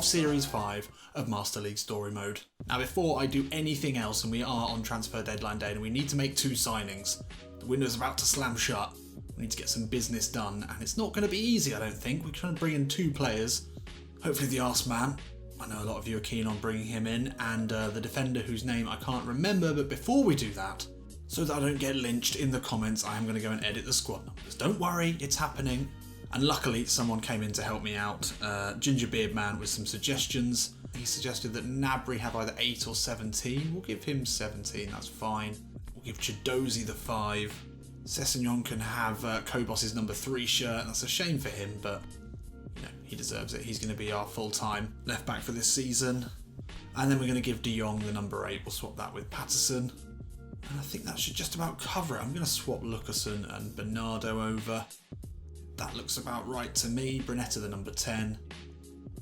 of Series 5 of Master League Story Mode. Now before I do anything else, and we are on transfer deadline day and we need to make 2 signings, the window's about to slam shut, we need to get some business done, and it's not going to be easy I don't think. We're trying to bring in 2 players, hopefully the Assman. I know a lot of you are keen on bringing him in, and the defender whose name I can't remember, but before we do that, so that I don't get lynched in the comments, I am going to go and edit the squad numbers. Don't worry, it's happening. And luckily someone came in to help me out, Gingerbeard Man, with some suggestions. He suggested that Nabry have either 8 or 17. We'll give him 17, that's fine. We'll give Chidozie the 5. Sessegnon can have Kobos's number 3 shirt. That's a shame for him, but you know, he deserves it. He's going to be our full-time left back for this season. And then we're going to give De Jong the number 8. We'll swap that with Patterson. And I think that should just about cover it. I'm going to swap Lucasen and Bernardo over. That looks about right to me. Brunetta the number 10.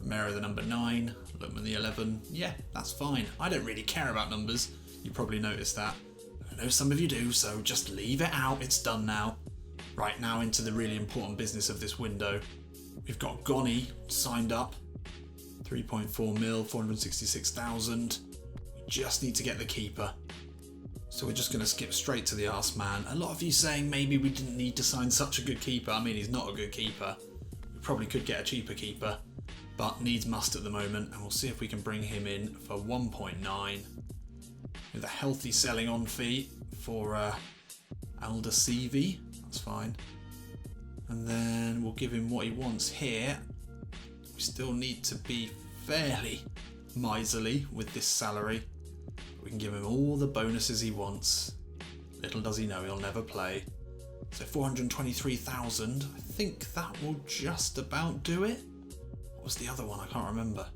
Romero the number 9. Lookman the 11. Yeah, that's fine. I don't really care about numbers. You probably noticed that. I know some of you do, so just leave it out. It's done now. Right, now into the really important business of this window. We've got Goni signed up. 3.4 mil, 466,000. We just need to get the keeper. So we're just going to skip straight to the Assman. A lot of you saying maybe we didn't need to sign such a good keeper. I mean, he's not a good keeper. We probably could get a cheaper keeper, but needs must at the moment. And we'll see if we can bring him in for 1.9 with a healthy selling on fee for Aldasivi. That's fine. And then we'll give him what he wants here. We still need to be fairly miserly with this salary. We can give him all the bonuses he wants. Little does he know he'll never play. So 423,000. I think that will just about do it. What was the other one? I can't remember.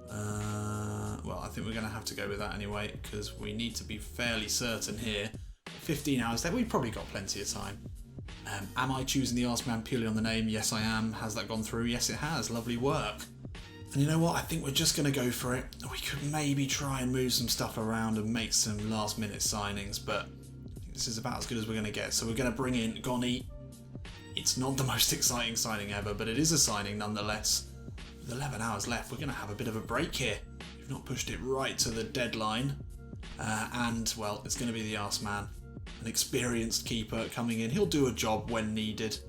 Well, I think we're going to have to go with that anyway, because we need to be fairly certain here. 15 hours there. We've probably got plenty of time. Am I choosing the Assman purely on the name? Yes, I am. Has that gone through? Yes, it has. Lovely work. And you know what? I think we're just going to go for it. We could maybe try and move some stuff around and make some last minute signings, but this is about as good as we're going to get. So we're going to bring in Goni. It's not the most exciting signing ever, but it is a signing nonetheless. With 11 hours left, we're going to have a bit of a break here. We've not pushed it right to the deadline. And, well, it's going to be the Assman. An experienced keeper coming in. He'll do a job when needed.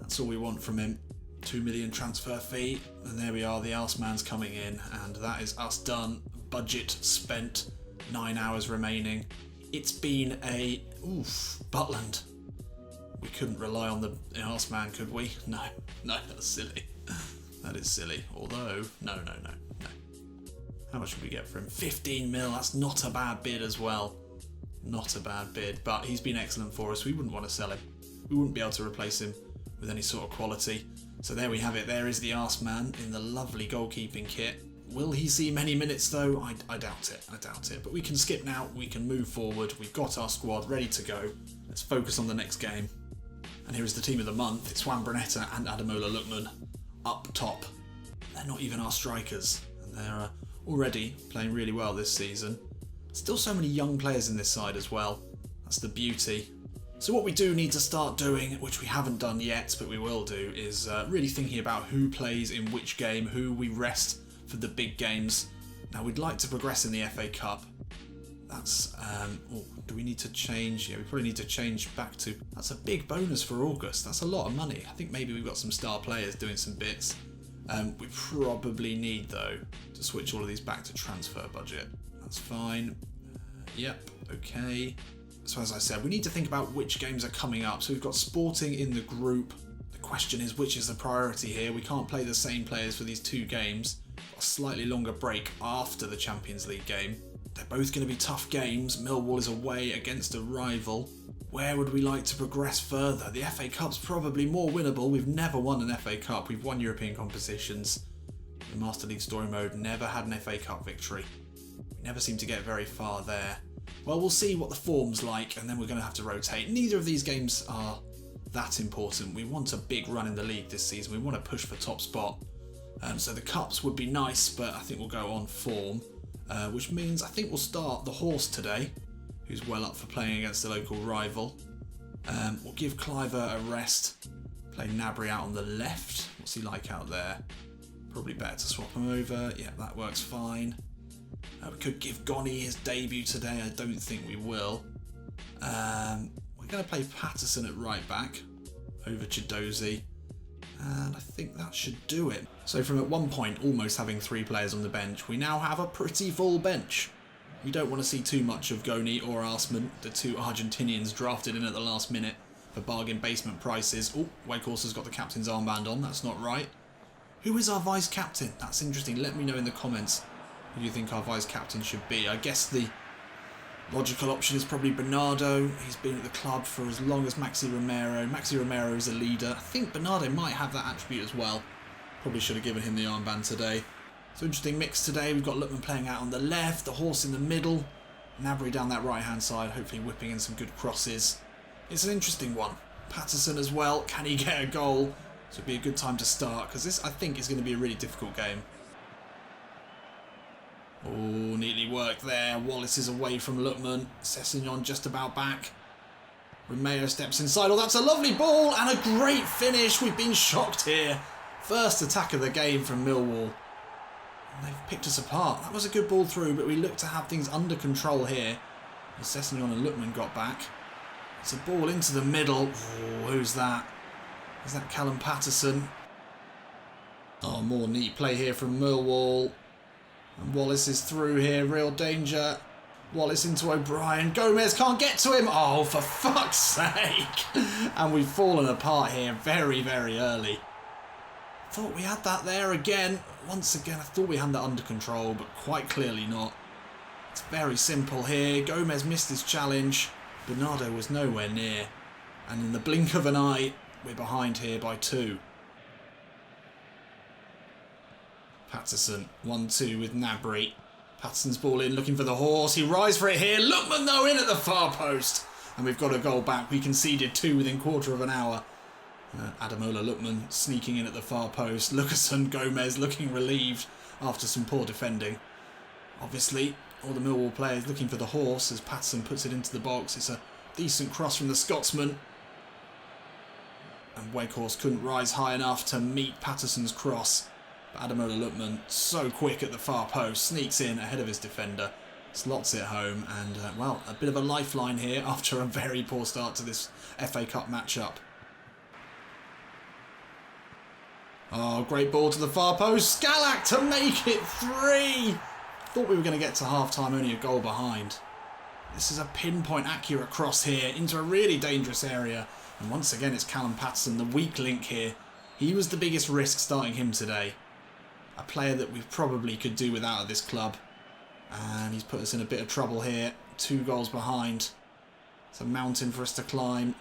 That's all we want from him. 2 million transfer fee, and there we are, the Assman's coming in, and that is us done. Budget spent, 9 hours remaining. It's been a Butland. We couldn't rely on the Assman, could we? No, that's silly. That is silly. Although, no. How much should we get for him? 15 mil, that's not a bad bid as well. Not a bad bid, but he's been excellent for us. We wouldn't want to sell him. We wouldn't be able to replace him with any sort of quality. So there we have it. There is the Assman in the lovely goalkeeping kit. Will he see many minutes though? I doubt it. But we can skip now. We can move forward. We've got our squad ready to go. Let's focus on the next game. And here is the team of the month. It's Juan Brunetta and Ademola Lookman up top. They're not even our strikers. And they're already playing really well this season. Still so many young players in this side as well. That's the beauty. So what we do need to start doing, which we haven't done yet, but we will do, is really thinking about who plays in which game, who we rest for the big games. Now we'd like to progress in the FA Cup. That's, do we need to change? Yeah, we probably need to change back to, that's a big bonus for August. That's a lot of money. I think maybe we've got some star players doing some bits. We probably need, though, to switch all of these back to transfer budget. That's fine. Yep, okay. So as I said, we need to think about which games are coming up. So we've got Sporting in the group. The question is, which is the priority here? We can't play the same players for these 2 games. Got a slightly longer break after the Champions League game. They're both going to be tough games. Millwall is away against a rival. Where would we like to progress further? The FA Cup's probably more winnable. We've never won an FA Cup. We've won European competitions. The Master League Story Mode never had an FA Cup victory. We never seem to get very far there. Well, we'll see what the form's like, and then we're going to have to rotate. Neither of these games are that important. We want a big run in the league this season. We want to push for top spot. So the cups would be nice, but I think we'll go on form, which means I think we'll start the horse today, who's well up for playing against the local rival. We'll give Cliver a rest. Play Nabry out on the left. What's he like out there? Probably better to swap him over. Yeah, that works fine. We could give Gonny his debut today. I don't think we will. We're going to play Patterson at right back over Chidozie. And I think that should do it. So from at one point almost having 3 players on the bench, we now have a pretty full bench. We don't want to see too much of Gonny or Assman, the 2 Argentinians drafted in at the last minute for bargain basement prices. Oh, Weghorst has got the captain's armband on. That's not right. Who is our vice-captain? That's interesting. Let me know in the comments who you think our vice-captain should be. I guess the logical option is probably Bernardo. He's been at the club for as long as Maxi Romero. Maxi Romero is a leader. I think Bernardo might have that attribute as well. Probably should have given him the armband today. So interesting mix today. We've got Lookman playing out on the left, the horse in the middle, Gnabry down that right-hand side, hopefully whipping in some good crosses. It's an interesting one. Patterson as well. Can he get a goal? So it'd be a good time to start, because this, I think, is going to be a really difficult game. Oh, neatly worked there. Wallace is away from Lookman. Sessegnon just about back. Romeo steps inside. Oh, that's a lovely ball and a great finish. We've been shocked here. First attack of the game from Millwall. And they've picked us apart. That was a good ball through, but we look to have things under control here. As Sessegnon and Lookman got back. It's a ball into the middle. Oh, who's that? Is that Callum Patterson? Oh, more neat play here from Millwall. And Wallace is through here. Real danger. Wallace into O'Brien. Gomez can't get to him. Oh, for fuck's sake. And we've fallen apart here very, very early. Thought we had that there again. Once again, I thought we had that under control, but quite clearly not. It's very simple here. Gomez missed his challenge. Bernardo was nowhere near. And in the blink of an eye, we're behind here by 2. Patterson, 1-2 with Gnabry. Patterson's ball in, looking for the horse. He rides for it here. Lookman, though, in at the far post. And we've got a goal back. We conceded 2 within quarter of an hour. Ademola Lookman sneaking in at the far post. Lucasen, Gomez looking relieved after some poor defending. Obviously, all the Millwall players looking for the horse as Patterson puts it into the box. It's a decent cross from the Scotsman. And Weghorst couldn't rise high enough to meet Patterson's cross. But Ademola Lookman, so quick at the far post, sneaks in ahead of his defender, slots it home, and, well, a bit of a lifeline here after a very poor start to this FA Cup matchup. Oh, great ball to the far post. Scalak to make it 3! Thought we were going to get to half-time, only a goal behind. This is a pinpoint accurate cross here into a really dangerous area. And once again, it's Callum Patterson, the weak link here. He was the biggest risk starting him today. A player that we probably could do without at this club. And he's put us in a bit of trouble here. 2 goals behind. It's a mountain for us to climb.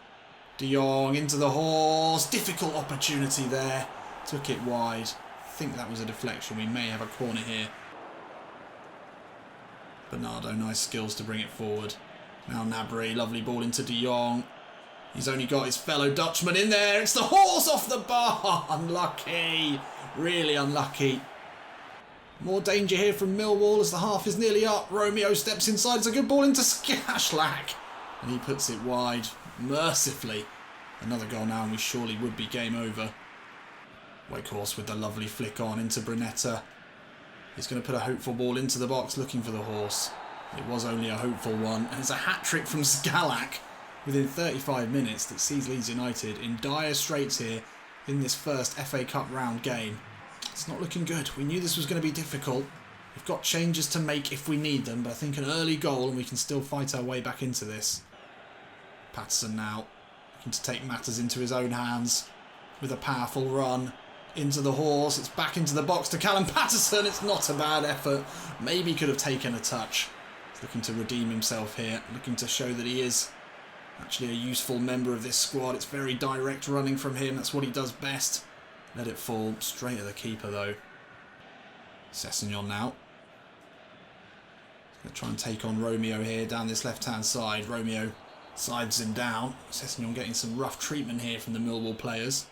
De Jong into the horse. Difficult opportunity there. Took it wide. I think that was a deflection. We may have a corner here. Bernardo, nice skills to bring it forward. Now Gnabry, lovely ball into De Jong. He's only got his fellow Dutchman in there. It's the horse off the bar. Unlucky. Really unlucky. More danger here from Millwall as the half is nearly up. Romeo steps inside. It's a good ball into Skashlak. And he puts it wide. Mercifully. Another goal now and we surely would be game over. Weghorst with the lovely flick on into Brunetta. He's going to put a hopeful ball into the box looking for the horse. It was only a hopeful one. And it's a hat-trick from Scalak within 35 minutes that sees Leeds United in dire straits here in this first FA Cup round game. It's not looking good. We knew this was going to be difficult. We've got changes to make if we need them, but I think an early goal and we can still fight our way back into this. Patterson now looking to take matters into his own hands with a powerful run. Into the horse, it's back into the box to Callum Patterson. It's not a bad effort. Maybe could have taken a touch. He's looking to redeem himself here, looking to show that he is actually a useful member of this squad. It's very direct running from him. That's what he does best. Let it fall straight at the keeper though. Sessegnon now. He's going to try and take on Romeo here down this left-hand side. Romeo sides him down. Sessegnon getting some rough treatment here from the Millwall players.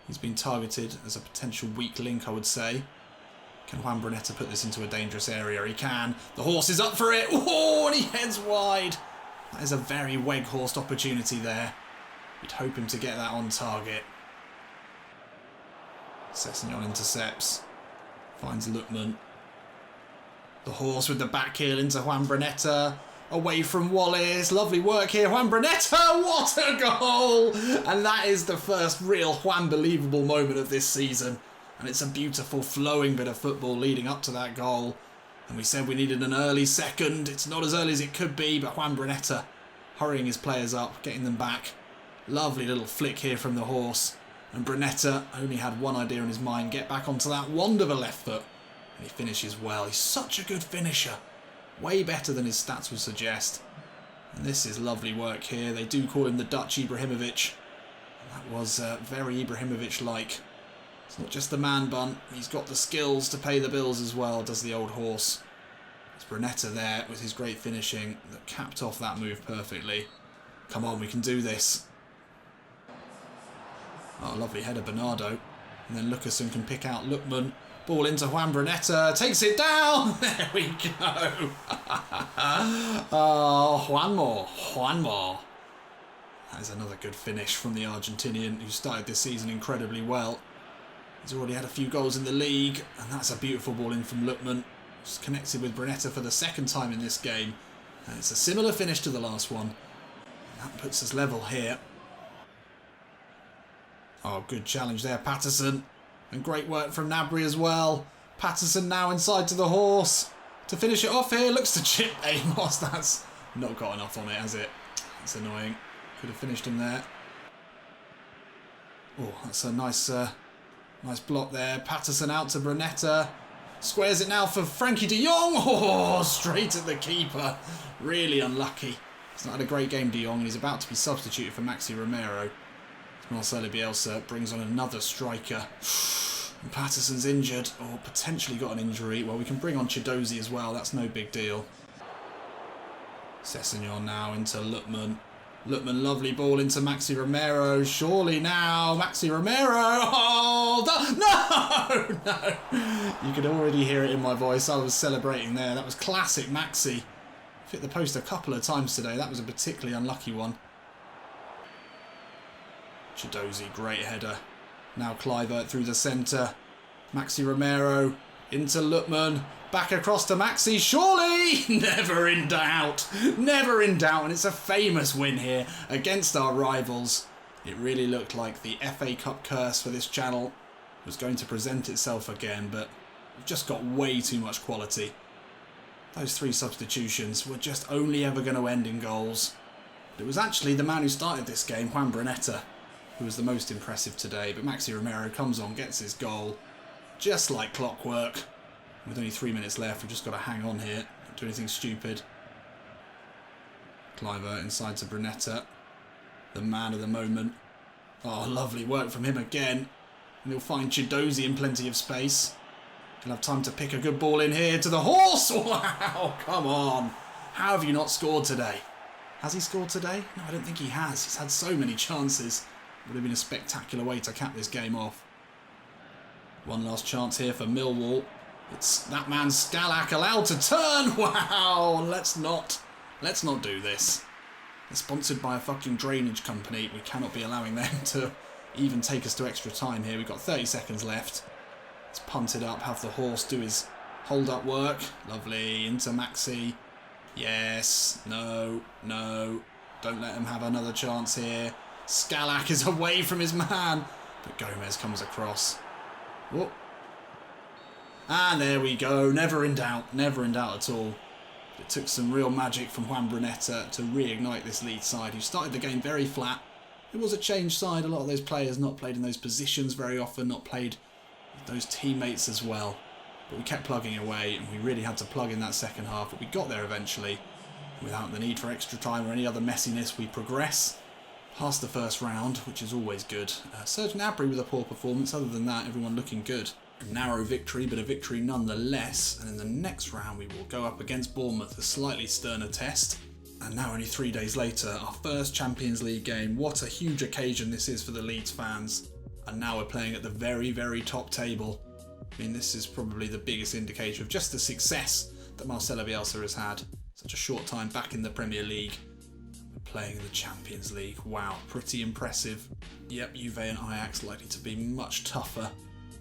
He's been targeted as a potential weak link, I would say. Can Juan Brunetta put this into a dangerous area? He can. The horse is up for it. Oh, and he heads wide. That is a very Weghorst opportunity there. You'd hope him to get that on target. Sessegnon intercepts. Finds Lookman. The horse with the back heel into Juan Brunetta. Away from Wallace. Lovely work here. Juan Brunetta. What a goal! And that is the first real Juan-believable moment of this season. And it's a beautiful flowing bit of football leading up to that goal. And we said we needed an early second. It's not as early as it could be, but Juan Brunetta hurrying his players up, getting them back. Lovely little flick here from the horse. And Brunetta only had one idea in his mind, get back onto that wand of a left foot. And he finishes well. He's such a good finisher. Way better than his stats would suggest. And this is lovely work here. They do call him the Dutch Ibrahimovic. That was very Ibrahimovic-like. It's not just the man bun. He's got the skills to pay the bills as well, does the old horse. It's Brunetta there with his great finishing that capped off that move perfectly. Come on, we can do this. Oh, lovely header, Bernardo. And then Lucasen can pick out Lookman. Ball into Juan Brunetta. Takes it down. There we go. Oh, Juan more. That is another good finish from the Argentinian who started this season incredibly well. He's already had a few goals in the league. And that's a beautiful ball in from Lookman. Just connected with Brunetta for the second time in this game. And it's a similar finish to the last one. That puts us level here. Oh, good challenge there, Patterson. And great work from Gnabry as well. Patterson now inside to the horse. To finish it off here, looks to chip Amos. That's not got enough on it, has it? That's annoying. Could have finished him there. Oh, that's a nice block there. Patterson out to Brunetta. Squares it now for Frankie de Jong. Oh, straight at the keeper. Really unlucky. He's not had a great game, de Jong, and he's about to be substituted for Maxi Romero. Marcelo Bielsa brings on another striker. And Patterson's injured, or potentially got an injury. Well, we can bring on Chidozie as well. That's no big deal. Sessegnon now into Lookman. Lookman, lovely ball into Maxi Romero. Surely now, Maxi Romero. Oh, no. You could already hear it in my voice. I was celebrating there. That was classic Maxi. Hit the post a couple of times today. That was a particularly unlucky one. Chidozie, great header. Now Kluivert through the centre. Maxi Romero into Lookman. Back across to Maxi. Surely! Never in doubt. Never in doubt. And it's a famous win here against our rivals. It really looked like the FA Cup curse for this channel was going to present itself again, but we've just got way too much quality. Those three substitutions were just only ever going to end in goals. But it was actually the man who started this game, Juan Brunetta, who was the most impressive today. But Maxi Romero comes on, gets his goal, just like clockwork. With only 3 minutes left, we've just got to hang on here, not do anything stupid. Kluivert inside to Brunetta, the man of the moment. Oh, lovely work from him again. And he'll find Chidozie in plenty of space. He'll have time to pick a good ball in here to the horse. Wow, come on. How have you not scored today? Has he scored today? No, I don't think he has. He's had so many chances. Would have been a spectacular way to cap this game off. One last chance here for Millwall. It's that man Scalak allowed to turn. Wow, let's not do this. They're sponsored by a fucking drainage company. We cannot be allowing them to even take us to extra time here. We've got 30 seconds left. Let's punt it up, have the horse do his hold-up work. Lovely, into Maxi. Yes, no. Don't let him have another chance here. Scalak is away from his man, but Gomez comes across. Whoop. And there we go. Never in doubt at all. It took some real magic from Juan Brunetta to reignite this Leeds side, who started the game very flat. It was a changed side. A lot of those players not played in those positions very often, not played with those teammates as well. But we kept plugging away, and we really had to plug in that second half. But we got there eventually. Without the need for extra time or any other messiness, we progress past the first round, which is always good. Serge Gnabry with a poor performance. Other than that, everyone looking good. A narrow victory, but a victory nonetheless. And in the next round, we will go up against Bournemouth, a slightly sterner test. And now only 3 days later, our first Champions League game. What a huge occasion this is for the Leeds fans. And now we're playing at the very, very top table. I mean, this is probably the biggest indicator of just the success that Marcelo Bielsa has had. Such a short time back in the Premier League. We're playing in the Champions League. Wow, pretty impressive. Yep, Juve and Ajax likely to be much tougher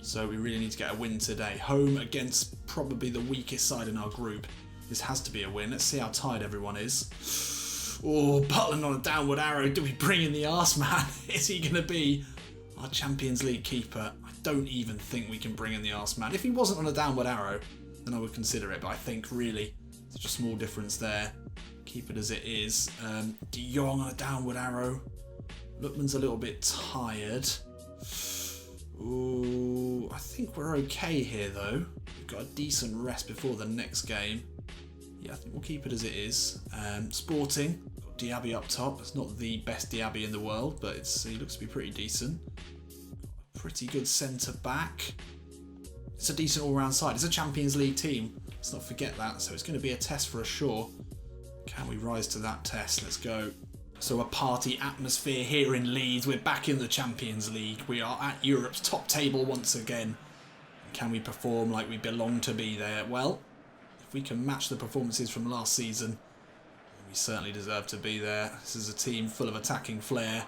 So we really need to get a win today. Home against probably the weakest side in our group. This has to be a win. Let's see how tired everyone is. Oh, Butland on a downward arrow. Do we bring in the Assman? Is he going to be our Champions League keeper? I don't even think we can bring in the Assman. If he wasn't on a downward arrow, then I would consider it. But I think really, such a small difference there. Keep it as it is. De Jong on a downward arrow. Lookman's a little bit tired. Ooh, I think we're okay here though. We've got a decent rest before the next game. Yeah, I think we'll keep it as it is. Sporting, got Diaby up top. It's not the best Diaby in the world, but he looks to be pretty decent. Got a pretty good centre back. It's a decent all-round side. It's a Champions League team. Let's not forget that. So it's going to be a test for us, sure. Can we rise to that test? Let's go. So a party atmosphere here in Leeds. We're back in the Champions League. We are at Europe's top table once again. Can we perform like we belong to be there? Well, if we can match the performances from last season, we certainly deserve to be there. This is a team full of attacking flair.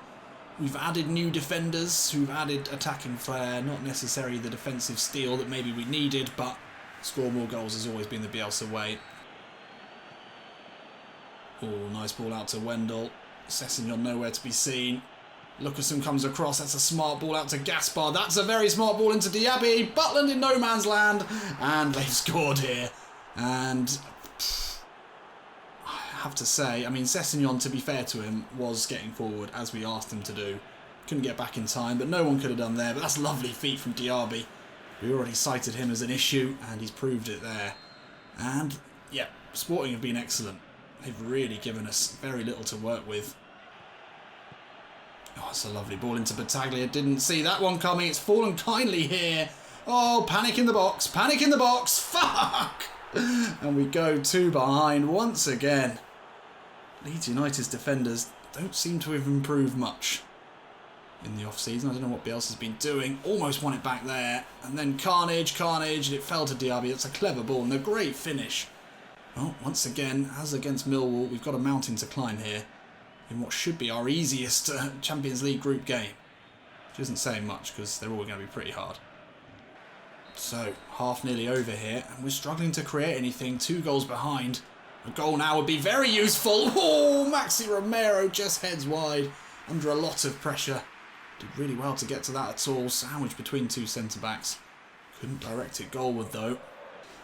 We've added new defenders who've added attacking flair, not necessarily the defensive steel that maybe we needed, but score more goals has always been the Bielsa way. Oh, nice ball out to Wendell. Sessegnon nowhere to be seen. Lucasen comes across. That's a smart ball out to Gaspar. That's a very smart ball into Diaby. Butland in no man's land. And they've scored here. And I have to say, I mean, Sessegnon, to be fair to him, was getting forward as we asked him to do. Couldn't get back in time, but no one could have done there. But that's lovely feet from Diaby. We already cited him as an issue, and he's proved it there. And, yeah, Sporting have been excellent. They've really given us very little to work with. Oh, it's a lovely ball into Battaglia. Didn't see that one coming. It's fallen kindly here. Oh, panic in the box. Panic in the box. Fuck! And we go 2 behind once again. Leeds United's defenders don't seem to have improved much in the off-season. I don't know what Bielsa's been doing. Almost won it back there. And then carnage, and it fell to Diaby. It's a clever ball and a great finish. Well, once again, as against Millwall, we've got a mountain to climb here in what should be our easiest Champions League group game. Which isn't saying much because they're all going to be pretty hard. So, half nearly over here, and we're struggling to create anything. 2 goals behind. A goal now would be very useful. Oh, Maxi Romero just heads wide under a lot of pressure. Did really well to get to that at all. Sandwiched between 2 centre-backs. Couldn't direct it goalward though.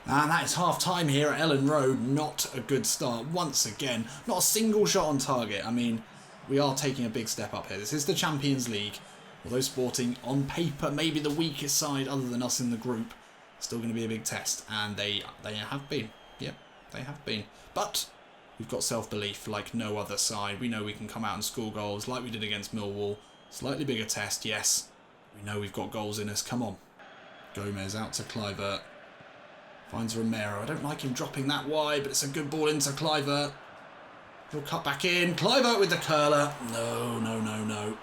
And that is half-time here at Ellen Road. Not a good start. Once again, not a single shot on target. I mean, we are taking a big step up here. This is the Champions League. Although Sporting, on paper, maybe the weakest side other than us in the group, still going to be a big test. And they have been. Yep, they have been. But we've got self-belief like no other side. We know we can come out and score goals like we did against Millwall. Slightly bigger test, yes. We know we've got goals in us. Come on. Gomez out to Kluivert. Finds Romero. I don't like him dropping that wide, but it's a good ball into Kluivert. He'll cut back in. Kluivert with the curler. No.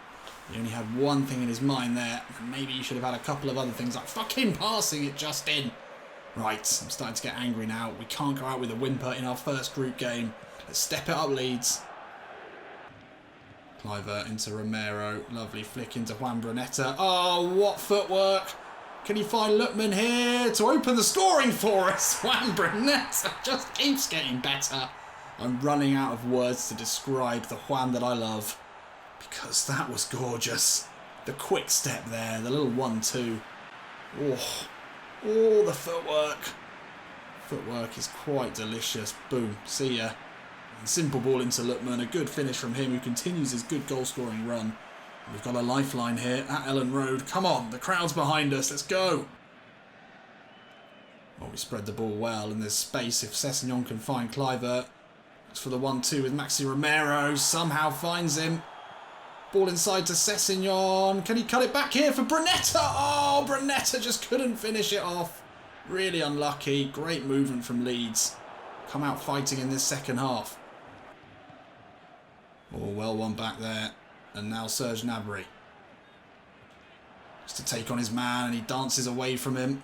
He only had one thing in his mind there. Maybe he should have had a couple of other things like fucking passing it just in. Right, I'm starting to get angry now. We can't go out with a whimper in our first group game. Let's step it up, Leeds. Kluivert into Romero. Lovely flick into Juan Brunetta. Oh, what footwork. Can he find Lookman here to open the scoring for us? Juan Brunetta just keeps getting better. I'm running out of words to describe the Juan that I love. Because that was gorgeous. The quick step there, the little 1-2. Oh, the footwork. Footwork is quite delicious. Boom, see ya. And simple ball into Lookman. A good finish from him who continues his good goal-scoring run. We've got a lifeline here at Ellen Road. Come on, the crowd's behind us. Let's go. Well, we spread the ball well, and there's space if Sessegnon can find Kluivert. Looks for the 1-2 with Maxi Romero. Somehow finds him. Ball inside to Sessegnon. Can he cut it back here for Brunetta? Oh, Brunetta just couldn't finish it off. Really unlucky. Great movement from Leeds. Come out fighting in this second half. Oh, well won back there. And now Serge Gnabry. Just to take on his man, and he dances away from him.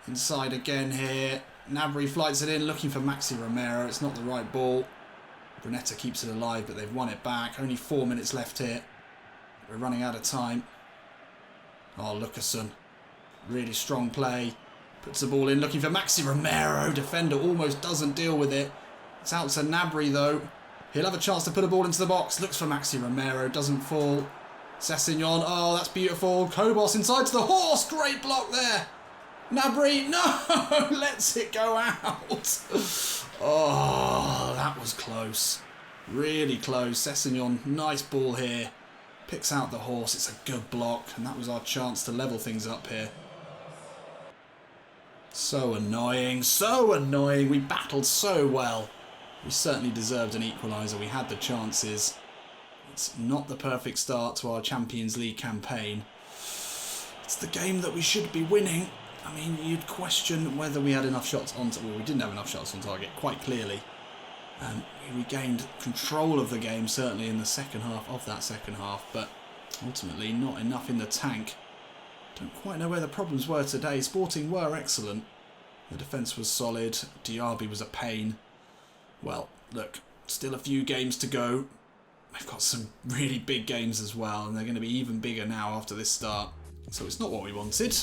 Inside again here. Gnabry flights it in, looking for Maxi Romero. It's not the right ball. Brunetta keeps it alive, but they've won it back. Only 4 minutes left here. We're running out of time. Oh, Lucasen. Really strong play. Puts the ball in, looking for Maxi Romero. Defender almost doesn't deal with it. It's out to Gnabry though. He'll have a chance to put a ball into the box. Looks for Maxi Romero, doesn't fall. Sessegnon, oh, that's beautiful. Kobos inside to the horse. Great block there. Gnabry, no, lets it go out. Oh, that was close. Really close. Sessegnon, nice ball here. Picks out the horse. It's a good block, and that was our chance to level things up here. So annoying, so annoying. We battled so well. We certainly deserved an equaliser. We had the chances. It's not the perfect start to our Champions League campaign. It's the game that we should be winning. I mean, you'd question whether we had enough shots on target. Well, we didn't have enough shots on target, quite clearly. We regained control of the game, certainly in the second half of that second half, but ultimately not enough in the tank. Don't quite know where the problems were today. Sporting were excellent. The defence was solid. Diaby was a pain. Well, look, still a few games to go. We've got some really big games as well, and they're going to be even bigger now after this start. So it's not what we wanted.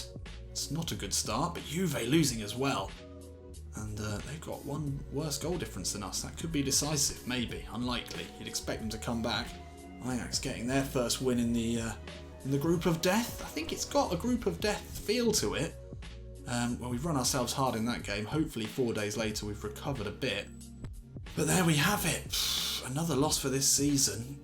It's not a good start, but Juve losing as well. And they've got one worse goal difference than us. That could be decisive, maybe. Unlikely. You'd expect them to come back. Ajax getting their first win in the group of death. I think it's got a group of death feel to it. Well, we've run ourselves hard in that game. Hopefully 4 days later we've recovered a bit. But there we have it. Another loss for this season.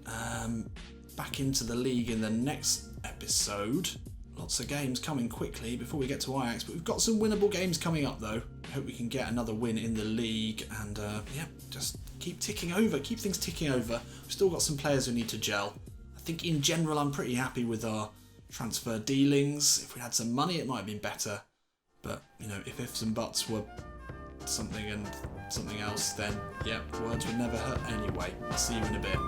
Back into the league in the next episode. Lots of games coming quickly before we get to Ajax, but we've got some winnable games coming up though. I hope we can get another win in the league and yeah, just keep ticking over, keep things ticking over. We've still got some players who need to gel. I think in general I'm pretty happy with our transfer dealings. If we had some money it might have been better, but you know, if ifs and buts were something and something else, then yeah, words would never hurt anyway. I'll see you in a bit.